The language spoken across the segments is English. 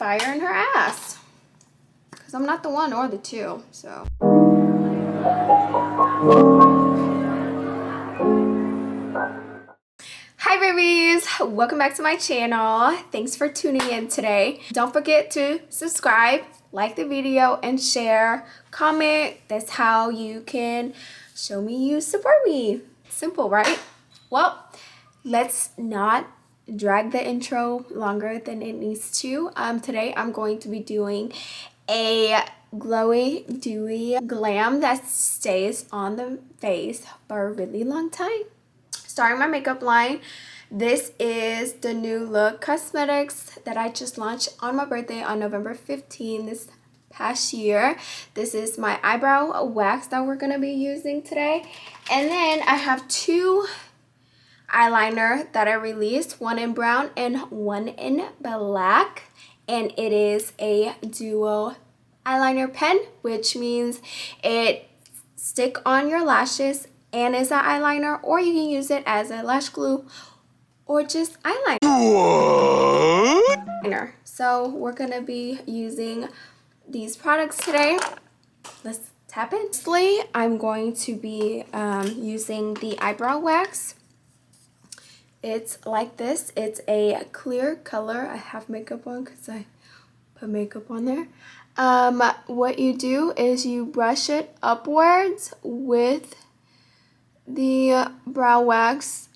fire in her ass. Because I'm not the one or the two, so. Hi babies, welcome back to my channel. Thanks for tuning in today. Don't forget to subscribe, like the video, and share, comment. That's how you can show me you support me. Simple, right? Well, let's not drag the intro longer than it needs to. Today I'm going to be doing a glowy, dewy glam that stays on the face for a really long time. Starting my makeup line, this is the New Look Cosmetics that I just launched on my birthday on November 15 this past year. This is my eyebrow wax that we're gonna be using today. And then I have two eyeliner that I released, one in brown and one in black. And it is a dual eyeliner pen, which means it stick on your lashes and is an eyeliner, or you can use it as a lash glue or just eyeliner. What? So we're gonna be using these products today. Let's tap in. Firstly, I'm going to be using the eyebrow wax. It's like this. It's a clear color. I have makeup on because I put makeup on there. What you do is you brush it upwards with the brow wax,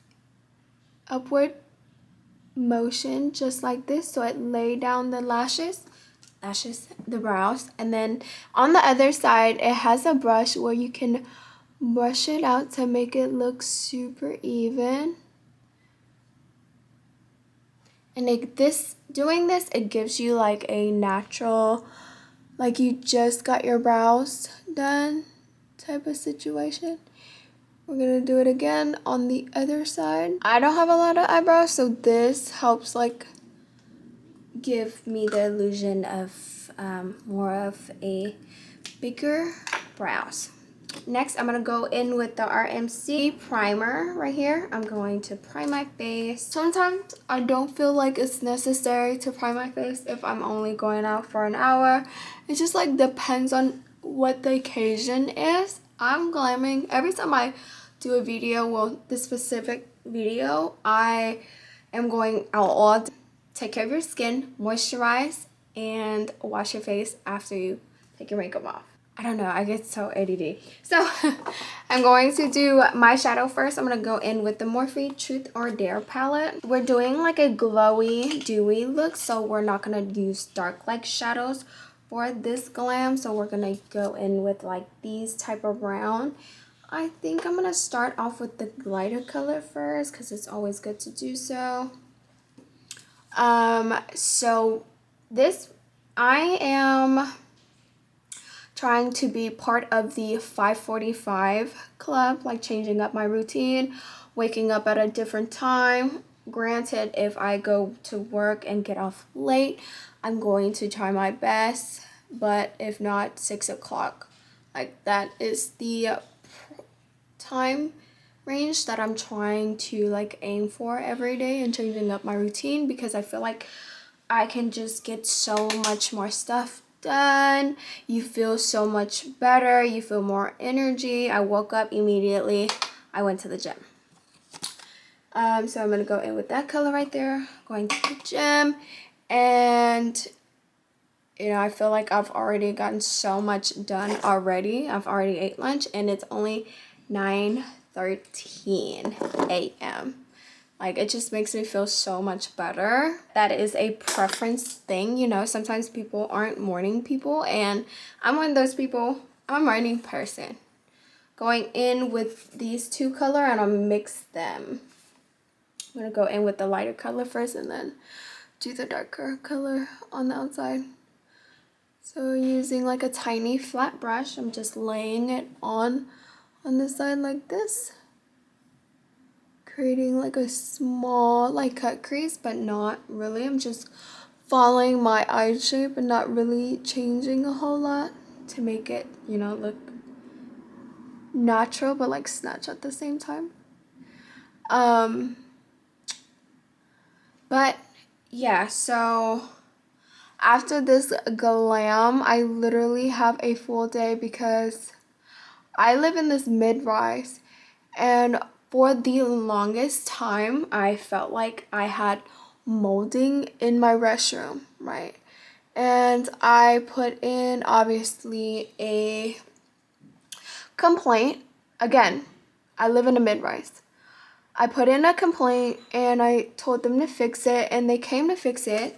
upward motion, just like this, so it lay down the the brows. And then on the other side, it has a brush where you can brush it out to make it look super even. And doing this, it gives you like a natural, like you just got your brows done type of situation. We're gonna do it again on the other side. I don't have a lot of eyebrows, so this helps like give me the illusion of more of a bigger brows. Next, I'm gonna go in with the Rmc Primer right here. I'm going to prime my face. Sometimes I don't feel like it's necessary to prime my face if I'm only going out for an hour. It just like depends on what the occasion is. I'm glamming. Every time I do a video, well, this specific video, I am going out all day. Take care of your skin, moisturize, and wash your face after you take your makeup off. I don't know, I get so ADD. So I'm going to do my shadow first. I'm gonna go in with the Morphe Truth or Dare palette. We're doing like a glowy, dewy look, so we're not gonna use dark like shadows for this glam. So we're gonna go in with like these type of brown. I think I'm gonna start off with the lighter color first because it's always good to do so. So this, I am trying to be part of the 5:45 club, like changing up my routine, waking up at a different time. Granted, if I go to work and get off late, I'm going to try my best, but if not, 6 o'clock. Like that is the time range that I'm trying to like aim for every day and changing up my routine, because I feel like I can just get so much more stuff done. You feel so much better, you feel more energy. I woke up immediately, I went to the gym. So I'm gonna go in with that color right there, going to the gym. And you know, I feel like I've already gotten so much done already. I've already ate lunch and it's only 9:13 a.m. Like, it just makes me feel so much better. That is a preference thing, you know. Sometimes people aren't morning people, and I'm one of those people. I'm a morning person. Going in with these two color, and I'll mix them. I'm gonna go in with the lighter color first, and then do the darker color on the outside. So using like a tiny flat brush, I'm just laying it on the side like this, creating like a small like cut crease, but not really. I'm just following my eye shape and not really changing a whole lot to make it, you know, look natural but like snatch at the same time. But yeah, so after this glam, I literally have a full day because I live in this mid-rise, and for the longest time, I felt like I had molding in my restroom, right? And I put in, obviously, a complaint. Again, I live in a mid-rise. I put in a complaint and I told them to fix it, and they came to fix it,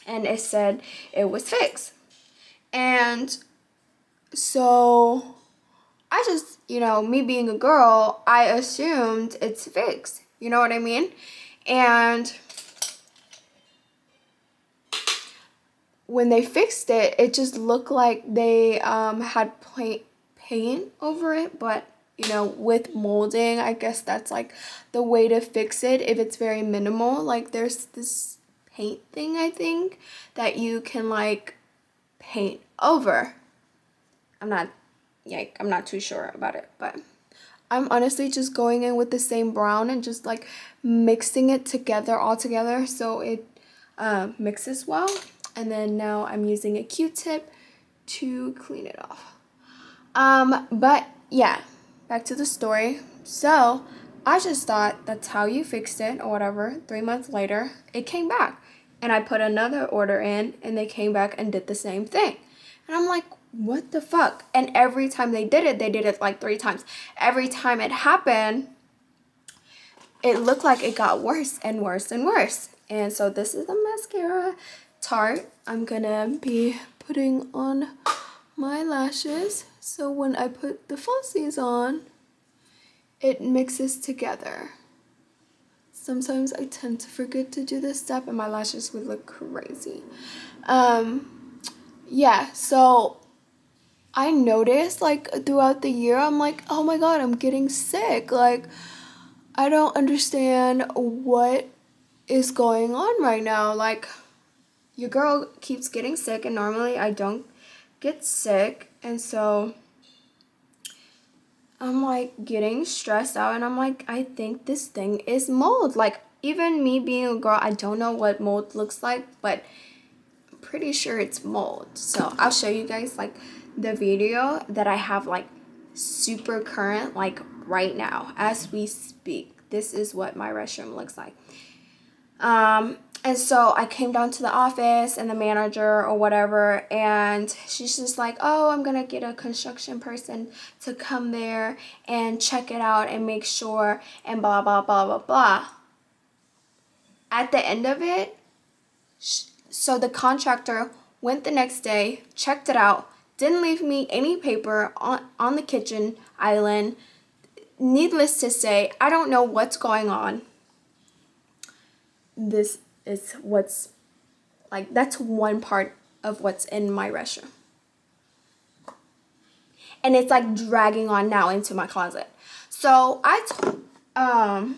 and it said it was fixed. And so I just, me being a girl, I assumed it's fixed. You know what I mean? And when they fixed it, it just looked like they had paint over it. But, with molding, I guess that's like the way to fix it if it's very minimal. Like there's this paint thing, I think, that you can like paint over. I'm not too sure about it, but I'm honestly just going in with the same brown and just like mixing it all together so it mixes well. And then now I'm using a Q-tip to clean it off. But yeah, back to the story. So I just thought that's how you fixed it or whatever. 3 months later, it came back. And I put another order in and they came back and did the same thing. And I'm like, what the fuck? And every time they did it like 3 times. Every time it happened, it looked like it got worse and worse and worse. And so this is the mascara Tarte I'm gonna be putting on my lashes. So when I put the falsies on, it mixes together. Sometimes I tend to forget to do this step and my lashes would look crazy. Yeah, so I noticed like throughout the year, I'm like, oh my god, I'm getting sick. Like, I don't understand what is going on right now. Like, your girl keeps getting sick, and normally I don't get sick. And so I'm like getting stressed out, and I'm like, I think this thing is mold. Like, even me being a girl, I don't know what mold looks like, but I'm pretty sure it's mold. So I'll show you guys like the video that I have like super current, like right now as we speak. This is what my restroom looks like. And so I came down to the office and the manager or whatever, and she's just like, oh, I'm gonna get a construction person to come there and check it out and make sure and blah blah blah blah blah. At the end of it, so the contractor went the next day, checked it out, didn't leave me any paper on the kitchen island. Needless to say, I don't know what's going on. This is what's, like, that's one part of what's in my restroom. And it's, like, dragging on now into my closet. So, I'm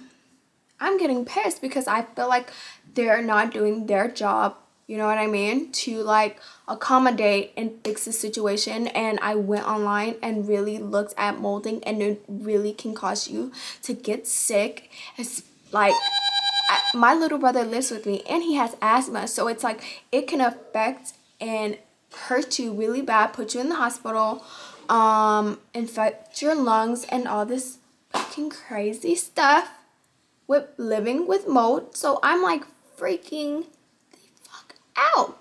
getting pissed because I feel like they're not doing their job, you know what I mean, to, like, accommodate and fix the situation. And I went online and really looked at molding, and it really can cause you to get sick. It's, like, my little brother lives with me and he has asthma, so it's like it can affect and hurt you really bad, put you in the hospital, infect your lungs and all this fucking crazy stuff with living with mold. So I'm like freaking the fuck out.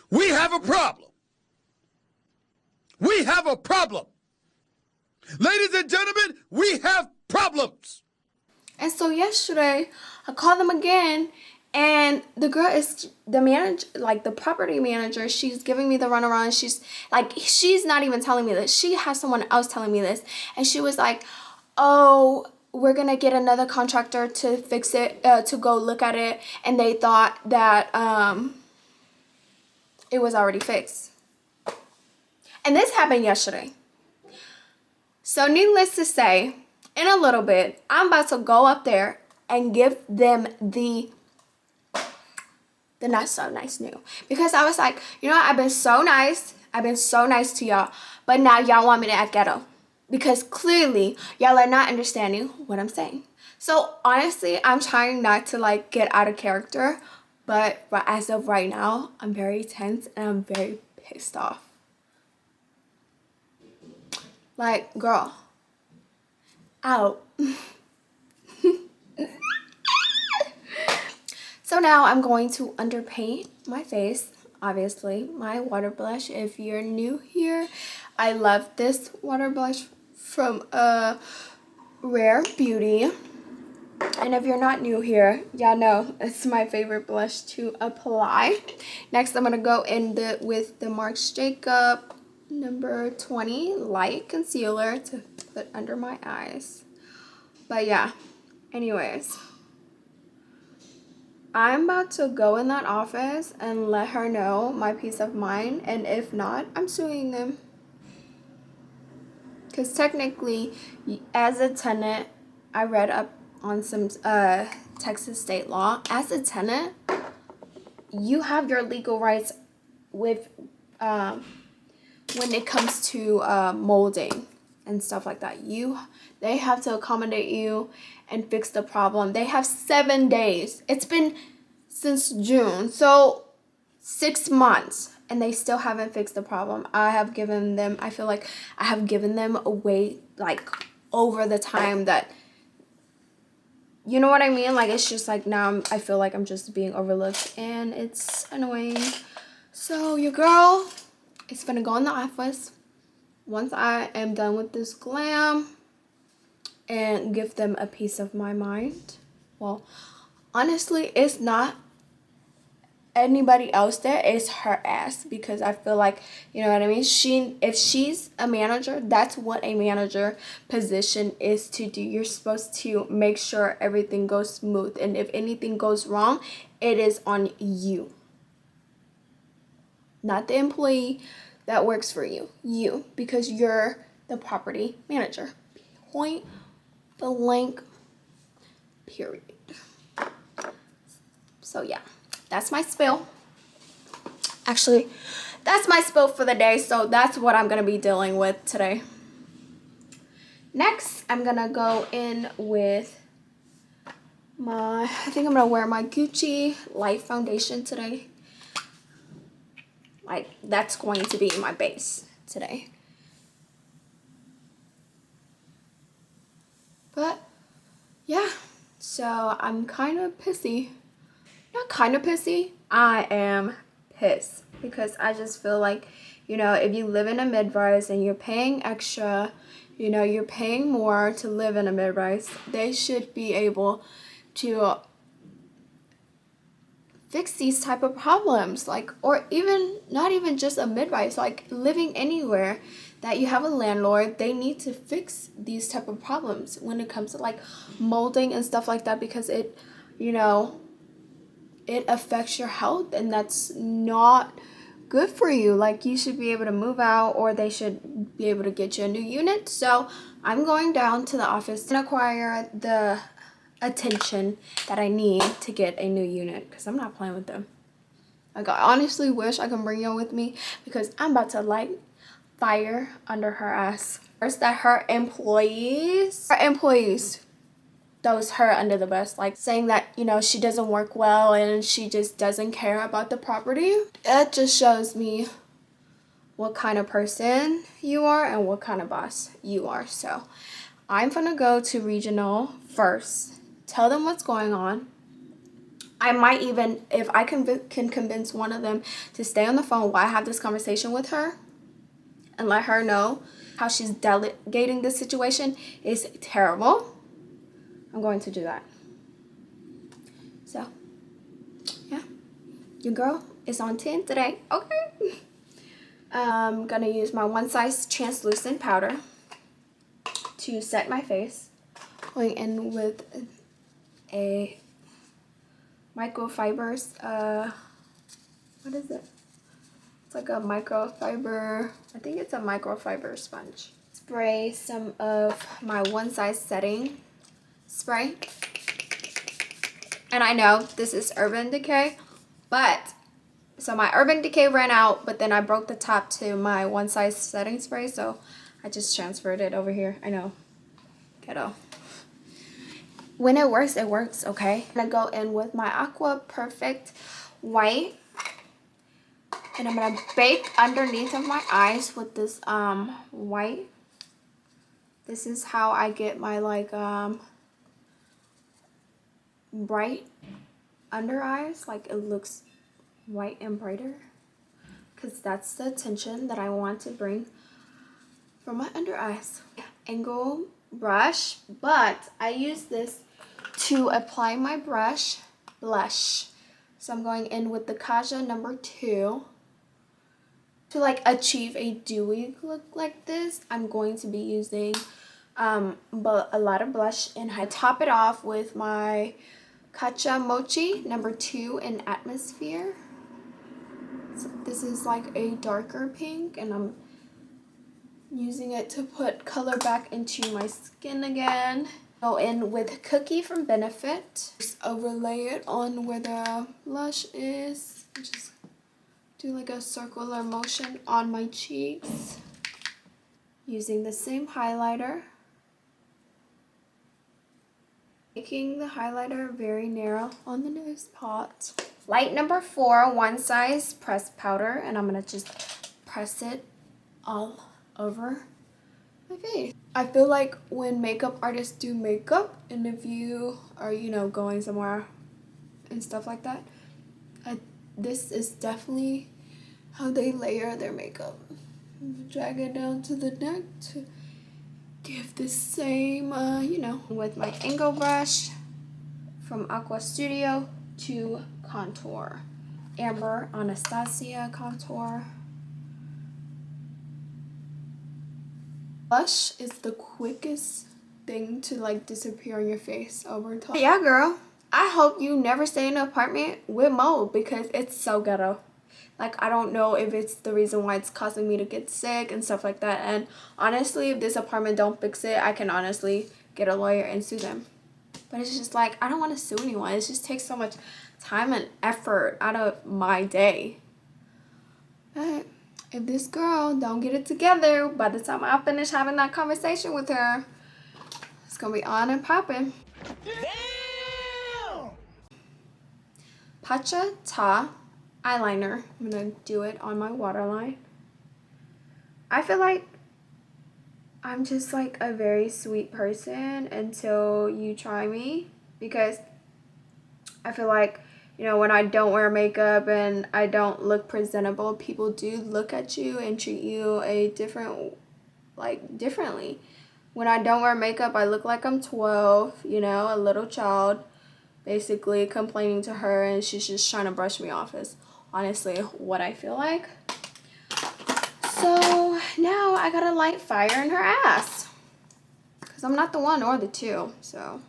We have a problem. We have a problem. Ladies and gentlemen, we have problems. And so yesterday, I called them again, and the girl is the manager, like the property manager. She's giving me the runaround. She's not even telling me this. She has someone else telling me this, and she was like, "Oh, we're gonna get another contractor to fix it, to go look at it, and they thought that it was already fixed." And this happened yesterday. So needless to say, in a little bit, I'm about to go up there and give them the not so nice news. Because I was like, I've been so nice. I've been so nice to y'all. But now y'all want me to act ghetto. Because clearly, y'all are not understanding what I'm saying. So honestly, I'm trying not to like get out of character. But as of right now, I'm very tense and I'm very pissed off. Like, girl, out. So now I'm going to underpaint my face. Obviously, my water blush. If you're new here, I love this water blush from Rare Beauty. And if you're not new here, y'all know it's my favorite blush to apply. Next, I'm gonna go in with the Marc Jacob number 20 light concealer to put under my eyes. But yeah, anyways, I'm about to go in that office and let her know my peace of mind, and if not, I'm suing them. Because technically, as a tenant, I read up on some Texas state law. As a tenant, you have your legal rights with when it comes to molding and stuff like that. They have to accommodate you and fix the problem. They have 7 days. It's been since June, so 6 months, and they still haven't fixed the problem. I feel like I have given them away like over the time that, you know what I mean? Like, it's just like now I feel like I'm just being overlooked, and it's annoying. So your girl is gonna go in the office once I am done with this glam and give them a piece of my mind. Well, honestly, it's not anybody else there, it's her ass, because I feel like, you know what I mean, if she's a manager, that's what a manager position is to do. You're supposed to make sure everything goes smooth, and if anything goes wrong, it is on you, not the employee that works for you, because you're the property manager, point blank, period. So yeah, that's my spill. Actually, that's my spill for the day, so that's what I'm gonna be dealing with today. Next, I'm gonna go in with I think I'm gonna wear my Gucci light foundation today. Like, that's going to be my base today. But yeah, so I'm kind of pissy. Not kind of pissy, I am pissed, because I just feel like, you know, if you live in a mid-rise and you're paying extra, you know, you're paying more to live in a mid-rise, they should be able to fix these type of problems, like, or even not even just a mid-rise, like living anywhere that you have a landlord, they need to fix these type of problems when it comes to like molding and stuff like that, because it, you know, it affects your health, and that's not good for you. Like, you should be able to move out, or they should be able to get you a new unit. So I'm going down to the office and acquire the attention that I need to get a new unit, because I'm not playing with them. Like, I honestly wish I can bring y'all with me, because I'm about to light fire under her ass. First, that her employees throws her under the bus, like saying that, you know, she doesn't work well and she just doesn't care about the property. It just shows me what kind of person you are and what kind of boss you are. So I'm gonna go to regional first, tell them what's going on. I might even, if I can convince one of them to stay on the phone while I have this conversation with her and let her know how she's delegating this situation is terrible, I'm going to do that. So, yeah, your girl is on 10 today. Okay. I'm gonna use my One Size translucent powder to set my face. Going in with a microfibers, what is it? It's like a microfiber, I think it's a microfiber sponge. Spray some of my One Size setting spray. And I know this is Urban Decay, but so my Urban Decay ran out, but then I broke the top to my One Size setting spray, so I just transferred it over here. I know, ghetto. When it works, okay? I'm gonna go in with my Aqua Perfect white. And I'm gonna bake underneath of my eyes with this white. This is how I get my like bright under eyes. Like it looks white and brighter. Because that's the attention that I want to bring from my under eyes. Angle brush, but I use this to apply my blush. So I'm going in with the Kaja number 2. To like achieve a dewy look like this, I'm going to be using but a lot of blush, and I top it off with my Kacha Mochi number 2 in Atmosphere. So this is like a darker pink, and I'm using it to put color back into my skin again. Go in with Cookie from Benefit. Just overlay it on where the blush is. Just do like a circular motion on my cheeks. Using the same highlighter. Making the highlighter very narrow on the nose pot. Light number 4, One Size pressed powder, and I'm gonna just press it all over my face. I feel like when makeup artists do makeup, and if you are, you know, going somewhere and stuff like that, this is definitely how they layer their makeup. Drag it down to the neck to give the same, you know, with my angle brush from Aqua Studio to contour. Amber Anastasia contour. Blush is the quickest thing to like disappear on your face over time. Yeah, girl. I hope you never stay in an apartment with mold because it's so ghetto. Like, I don't know if it's the reason why it's causing me to get sick and stuff like that. And honestly, if this apartment don't fix it, I can honestly get a lawyer and sue them. But it's just like, I don't want to sue anyone. It just takes so much time and effort out of my day. But if this girl don't get it together, by the time I finish having that conversation with her, it's going to be on and popping. Damn! Pacha Ta eyeliner. I'm going to do it on my waterline. I feel like I'm just like a very sweet person until you try me, because I feel like, you know, when I don't wear makeup and I don't look presentable, people do look at you and treat you differently. When I don't wear makeup, I look like I'm 12, you know, a little child, basically complaining to her, and she's just trying to brush me off is honestly what I feel like. So now I gotta light fire in her ass, because I'm not the one or the two. So,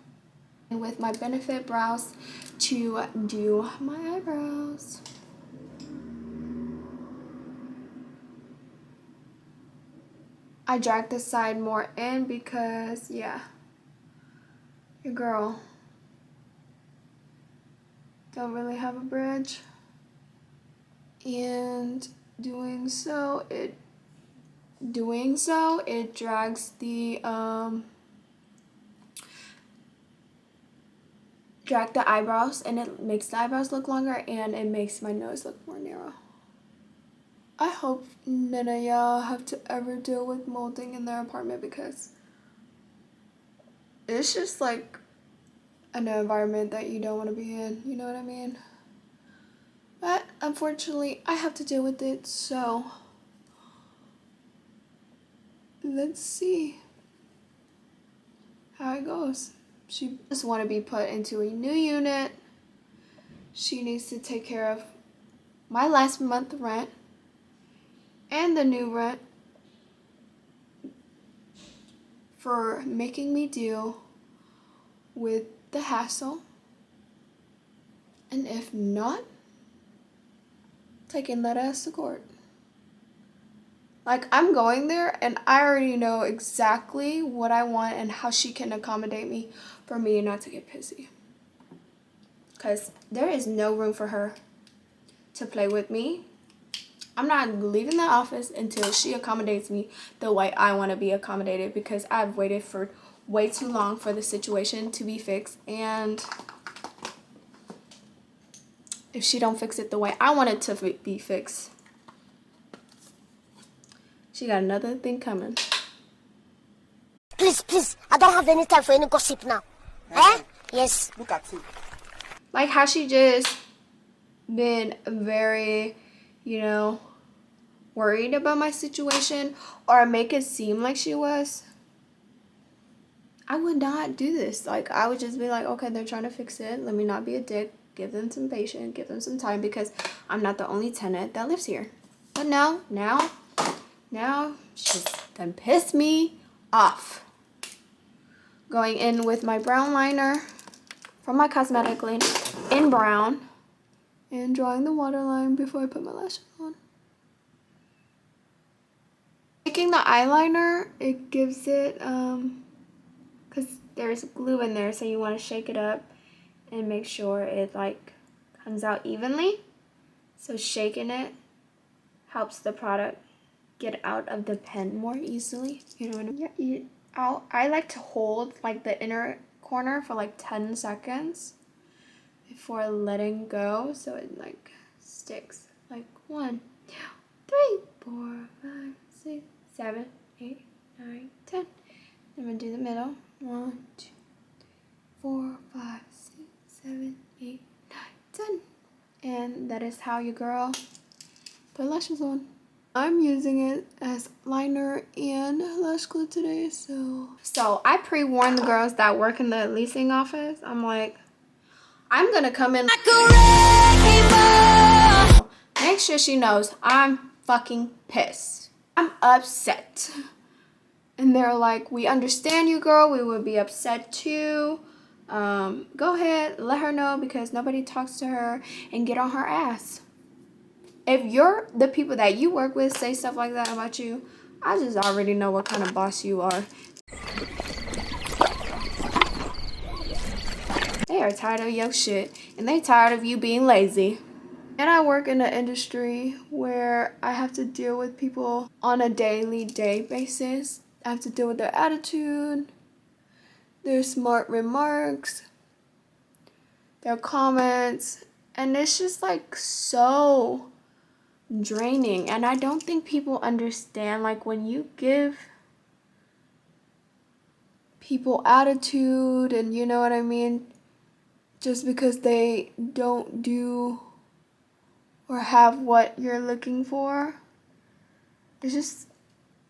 and with my Benefit brows to do my eyebrows. I drag this side more in because, yeah, your girl don't really have a bridge. And doing so, it drags the eyebrows, and it makes the eyebrows look longer, and it makes my nose look more narrow. I hope none of y'all have to ever deal with molding in their apartment, because it's just like an environment that you don't want to be in, you know what I mean? But unfortunately, I have to deal with it, so let's see how it goes. She just want to be put into a new unit. She needs to take care of my last month rent and the new rent for making me deal with the hassle. And if not, taking that ass to court. Like, I'm going there and I already know exactly what I want and how she can accommodate me for me not to get pissy. Because there is no room for her to play with me. I'm not leaving the office until she accommodates me the way I want to be accommodated, because I've waited for way too long for the situation to be fixed, and if she don't fix it the way I want it to be fixed. She got another thing coming. Please, please, I don't have any time for any gossip now. Eh? Yes. Look at you. Like how she just been very, you know, worried about my situation, or make it seem like she was. I would not do this. Like, I would just be like, okay, they're trying to fix it. Let me not be a dick. Give them some patience. Give them some time, because I'm not the only tenant that lives here. But now, she's done pissed me off. Going in with my brown liner from my cosmetic line in brown. And drawing the waterline before I put my lashes on. Taking the eyeliner, it gives it, because there's glue in there, so you want to shake it up and make sure it like comes out evenly. So shaking it helps the product get out of the pen more easily. You know what I mean? Yeah, I like to hold like the inner corner for like 10 seconds before letting go, so it like sticks. Like 1, 2, 3, 4, 5, 6, 7, 8, 9, 10. I'm gonna do the middle. 1, 2, 4, 5, 6, 7, 8, 9, 10. And that is how your girl put lashes on. I'm using it as liner and lash glue today, so I pre-warned the girls that work in the leasing office. I'm like, I'm gonna come in. Make sure she knows I'm fucking pissed. I'm upset. And they're like, we understand you, girl. We would be upset too. Go ahead, let her know, because nobody talks to her, and get on her ass. If the people that you work with say stuff like that about you, I just already know what kind of boss you are. They are tired of your shit, and they tired of you being lazy. And I work in an industry where I have to deal with people on a daily basis. I have to deal with their attitude, their smart remarks, their comments, and it's just like so draining. And I don't think people understand, like, when you give people attitude, and you know what I mean, just because they don't do or have what you're looking for, it's just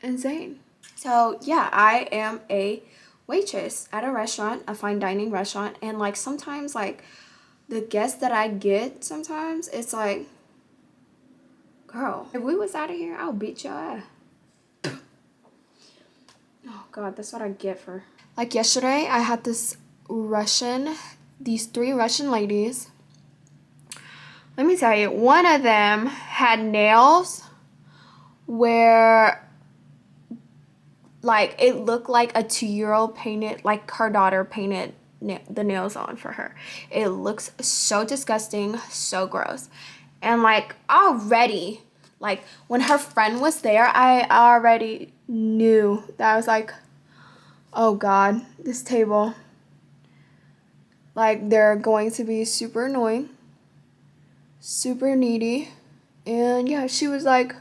insane. So yeah, I am a waitress at a restaurant, a fine dining restaurant, and like sometimes like the guests that I get, sometimes it's like, girl, if we was out of here, I'll beat your ass. Oh God, that's what I get for. Like yesterday, I had these 3 Russian ladies. Let me tell you, one of them had nails where like it looked like a 2-year-old painted, like her daughter painted the nails on for her. It looks so disgusting, so gross. And like already, like when her friend was there, I already knew that. I was like, oh God, this table, like they're going to be super annoying, super needy. And yeah, she was like,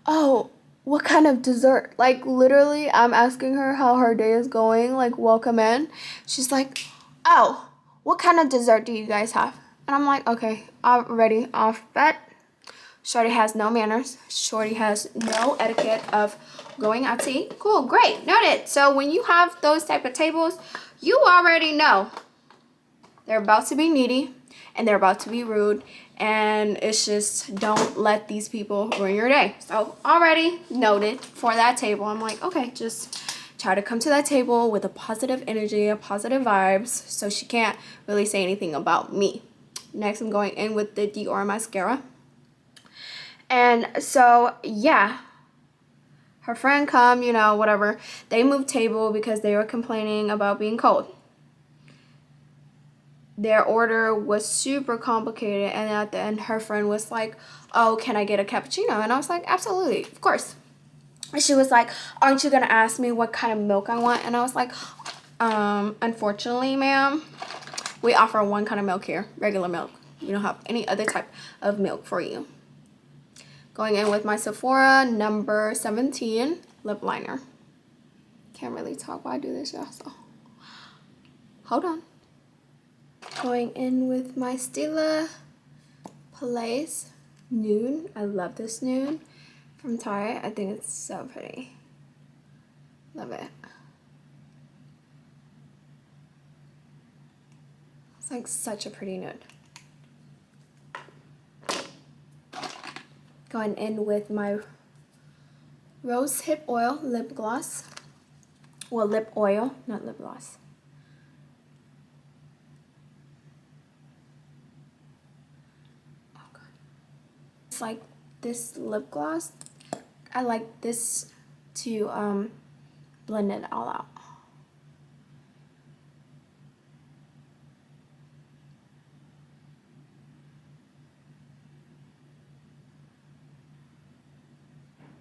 oh, what kind of dessert? Like literally, I'm asking her how her day is going, like welcome in. She's like, oh, what kind of dessert do you guys have? And I'm like, okay, already off bet. Shorty has no manners. Shorty has no etiquette of going out to eat. Cool, great, noted. So when you have those type of tables, you already know they're about to be needy and they're about to be rude, and it's just, don't let these people ruin your day. So already noted for that table. I'm like, okay, just try to come to that table with a positive energy, a positive vibes, so she can't really say anything about me. Next, I'm going in with the Dior Mascara. And so, yeah, her friend come, you know, whatever. They moved table because they were complaining about being cold. Their order was super complicated, and at the end, her friend was like, oh, can I get a cappuccino? And I was like, absolutely, of course. And she was like, aren't you gonna ask me what kind of milk I want? And I was like, unfortunately, ma'am, we offer one kind of milk here, regular milk. we don't have any other type of milk for you. Going in with my Sephora number 17 lip liner. Can't really talk while I do this, y'all, so hold on. Going in with my Stila Place Nude. I love this nude from Target. I think it's so pretty. Love it. It's like such a pretty nude. Going in with my Rose Hip Oil lip gloss. Well, lip oil, not lip gloss. Oh God. It's like this lip gloss. I like this to blend it all out.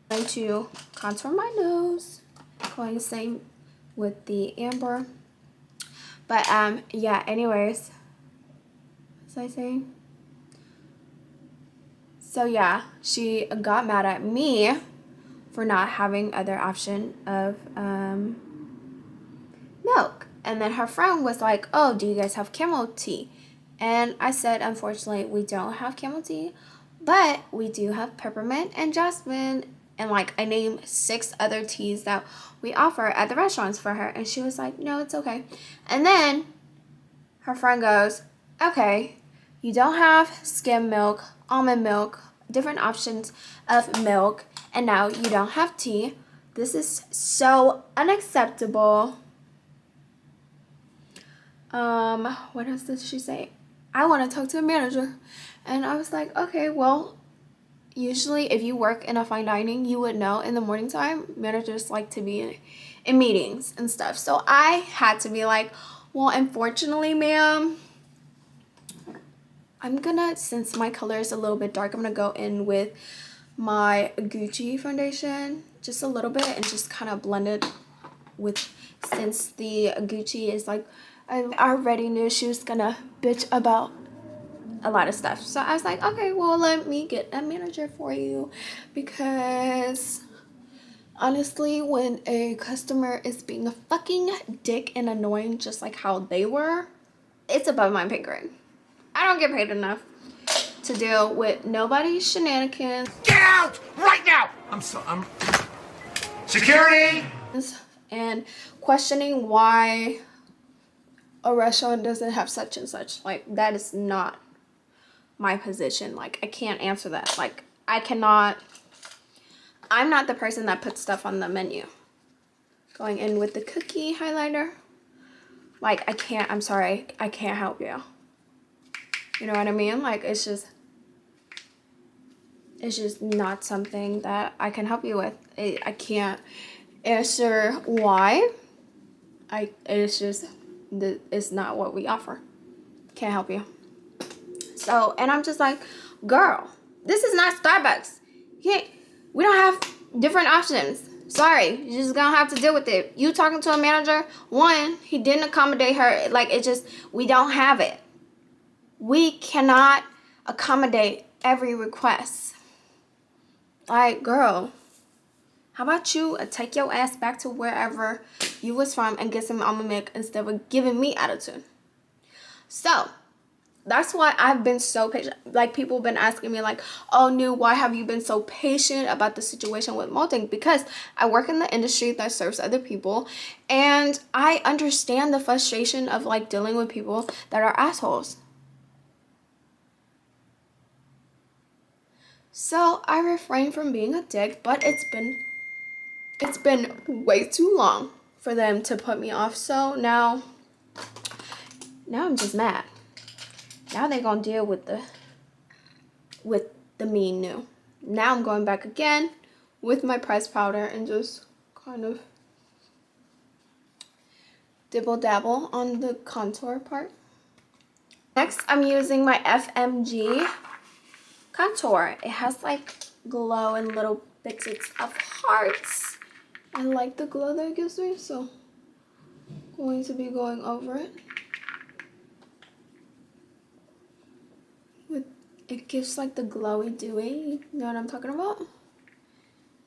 I'm going to contour my nose. Going same with the amber. But yeah, anyways. What was I saying? So yeah, she got mad at me for not having other option of milk. And then her friend was like, oh, do you guys have camel tea? And I said, unfortunately, we don't have camel tea, but we do have peppermint and jasmine. And like I named 6 other teas that we offer at the restaurants for her. And she was like, no, it's okay. And then her friend goes, okay, you don't have skim milk, almond milk, different options of milk, and now you don't have tea. This is so unacceptable. What else did she say? I want to talk to a manager. And I was like, okay, well, usually if you work in a fine dining, you would know in the morning time, managers like to be in meetings and stuff. So I had to be like, well, unfortunately, ma'am, I'm gonna, since my color is a little bit dark, I'm gonna go in with my Gucci foundation just a little bit and just kind of blend it with, since the Gucci is like, I already knew she was gonna bitch about a lot of stuff. So I was like, okay, well, let me get a manager for you, because honestly, when a customer is being a fucking dick and annoying just like how they were, it's above my pay grade. I don't get paid enough to deal with nobody's shenanigans. Get out right now! I'm security! And questioning why a restaurant doesn't have such and such. Like, that is not my position. Like, I can't answer that. Like, I cannot. I'm not the person that puts stuff on the menu. Going in with the cookie highlighter. Like, I can't, I'm sorry, I can't help you. You know what I mean? Like, it's just not something that I can help you with. I can't answer why. It's just, it's not what we offer. Can't help you. So, and I'm just like, girl, this is not Starbucks. We don't have different options. Sorry, you're just gonna have to deal with it. You talking to a manager, one, he didn't accommodate her. Like, it just, we don't have it. We cannot accommodate every request. Like, girl, how about you take your ass back to wherever you was from and get some almond milk instead of giving me attitude? So, that's why I've been so patient. Like, people have been asking me like, oh, Nu, why have you been so patient about the situation with molting? Because I work in the industry that serves other people, and I understand the frustration of like dealing with people that are assholes. So I refrain from being a dick, but it's been way too long for them to put me off. So now I'm just mad. Now they're gonna deal with the mean Nu. Now I'm going back again with my pressed powder and just kind of dibble dabble on the contour part. Next, I'm using my Fmg Contour. It has like glow and little bits of hearts. I like the glow that it gives me, so I'm going to be going over it. it gives like the glowy dewy. You know what I'm talking about? Know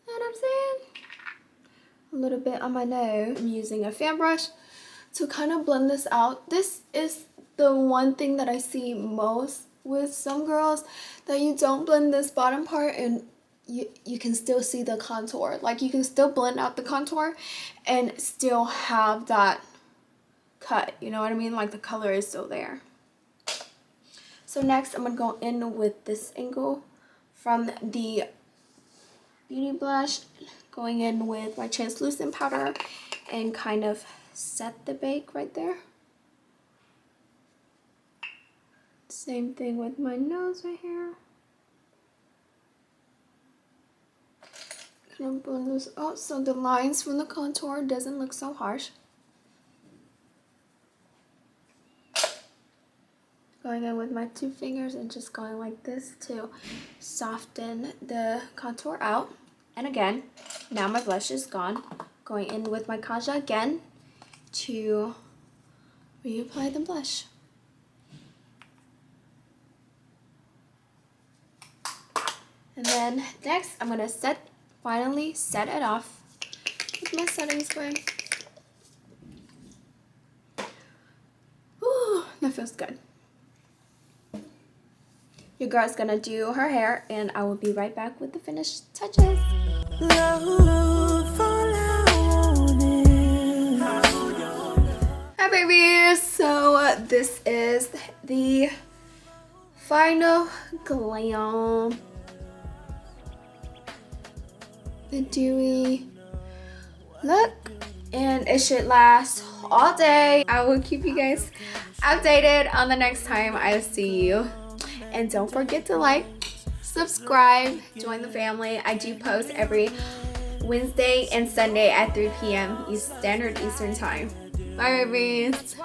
what I'm saying? A little bit on my nose. I'm using a fan brush to kind of blend this out. This is the one thing that I see most with some girls, that you don't blend this bottom part and you can still see the contour. Like you can still blend out the contour and still have that cut, you know what I mean? Like the color is still there. So next I'm gonna go in with this angle from the Beauty Blush, going in with my translucent powder and kind of set the bake right there. Same thing with my nose right here. Kind of blend this out so the lines from the contour doesn't look so harsh. Going in with my 2 fingers and just going like this to soften the contour out. And again, now my blush is gone. Going in with my Kaja again to reapply the blush. And then next, I'm gonna finally set it off with my setting spray. Ooh, that feels good. Your girl's gonna do her hair, and I will be right back with the finished touches. Hi babies, so this is the final Glam, the dewy look, and it should last all day. I will keep you guys updated on the next time I see you. And don't forget to like, subscribe, join the family. I do post every Wednesday and Sunday at 3 p.m. Standard Eastern Time. Bye, babies.